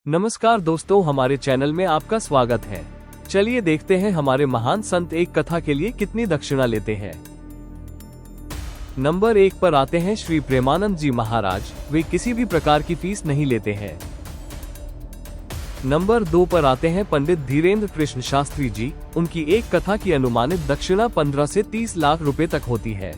नमस्कार दोस्तों, हमारे चैनल में आपका स्वागत है। चलिए देखते हैं हमारे महान संत एक कथा के लिए कितनी दक्षिणा लेते हैं। नंबर 1 पर आते हैं श्री प्रेमानंद जी महाराज। वे किसी भी प्रकार की फीस नहीं लेते हैं। नंबर 2 पर आते हैं पंडित धीरेन्द्र कृष्ण शास्त्री जी। उनकी एक कथा की अनुमानित दक्षिणा 15 से 30 लाख रुपए तक होती है।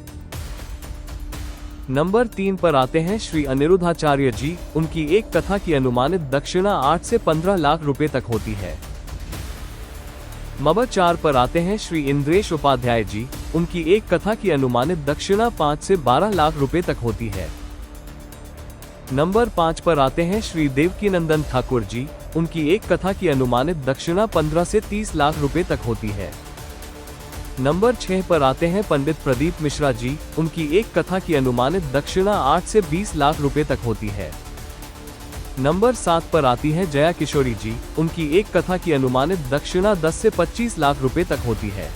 नंबर 3 पर आते हैं श्री अनिरुद्धाचार्य जी। उनकी एक कथा की अनुमानित दक्षिणा 8 से 15 लाख रुपए तक होती है। नंबर 4 पर आते हैं श्री इंद्रेश उपाध्याय जी। उनकी एक कथा की अनुमानित दक्षिणा 5 से 12 लाख रुपए तक होती है। नंबर 5 पर आते हैं श्री देवकीनंदन ठाकुर जी। उनकी एक कथा की अनुमानित दक्षिणा 15 से 30 लाख रुपए तक होती है। नंबर 6 पर आते हैं पंडित प्रदीप मिश्रा जी। उनकी एक कथा की अनुमानित दक्षिणा 8 से 20 लाख रुपए तक होती है। नंबर 7 पर आती है जया किशोरी जी। उनकी एक कथा की अनुमानित दक्षिणा 10 से 25 लाख रुपए तक होती है।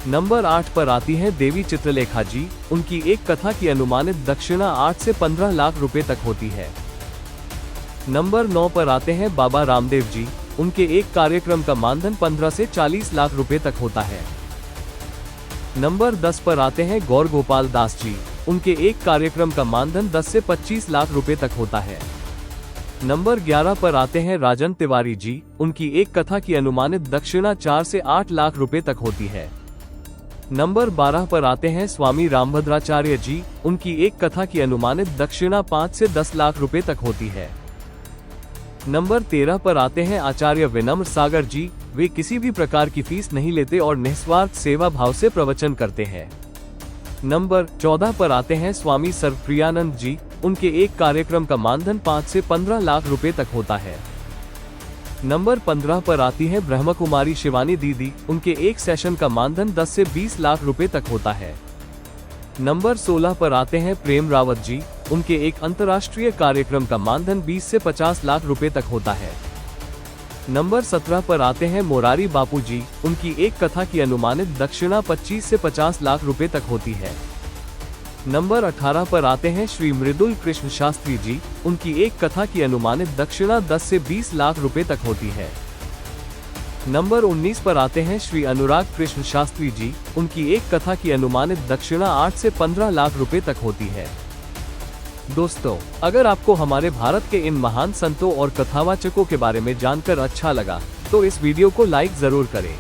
नंबर 8 पर आती है देवी चित्रलेखा जी। उनकी एक कथा की अनुमानित दक्षिणा 8 से 15 लाख रुपए तक होती है। नंबर 9 पर आते हैं बाबा रामदेव जी। उनके एक कार्यक्रम का मानधन 15 से 40 लाख रुपए तक होता है। नंबर 10 पर आते हैं गौर गोपाल दास जी। उनके एक कार्यक्रम का मानधन 10 से 25 लाख रुपए तक होता है। नंबर 11 पर आते हैं राजन तिवारी जी। उनकी एक कथा की अनुमानित दक्षिणा 4 से 8 लाख रुपए तक होती है। नंबर 12 पर आते हैं स्वामी रामभद्राचार्य जी। उनकी एक कथा की अनुमानित दक्षिणा 5 से 10 लाख रुपए तक होती है। नंबर 13 पर आते हैं आचार्य विनम्र सागर जी। वे किसी भी प्रकार की फीस नहीं लेते और निस्वार्थ सेवा भाव से प्रवचन करते हैं। नंबर 14 पर आते हैं स्वामी सर्वप्रियानंद जी। उनके एक कार्यक्रम का मानधन 5 से 15 लाख रुपए तक होता है। नंबर 15 पर आती है ब्रह्म कुमारी शिवानी दीदी। उनके एक सेशन का मानधन 10 से 20 लाख रुपए तक होता है। नंबर 16 पर आते हैं प्रेम रावत जी। उनके एक अंतर्राष्ट्रीय कार्यक्रम का मानधन 20 से 50 लाख रुपए तक होता है। नंबर 17 पर आते हैं मोरारी बापू जी। उनकी एक कथा की अनुमानित दक्षिणा 25 से 50 लाख रुपए तक होती है। नंबर 18 पर आते हैं श्री मृदुल कृष्ण शास्त्री जी। उनकी एक कथा की अनुमानित दक्षिणा 10 से 20 लाख रुपए तक होती है। नंबर 19 पर आते हैं श्री अनुराग कृष्ण शास्त्री जी। उनकी एक कथा की अनुमानित दक्षिणा 8 से 15 लाख रुपए तक होती है। दोस्तों, अगर आपको हमारे भारत के इन महान संतों और कथावाचकों के बारे में जानकर अच्छा लगा तो इस वीडियो को लाइक जरूर करें।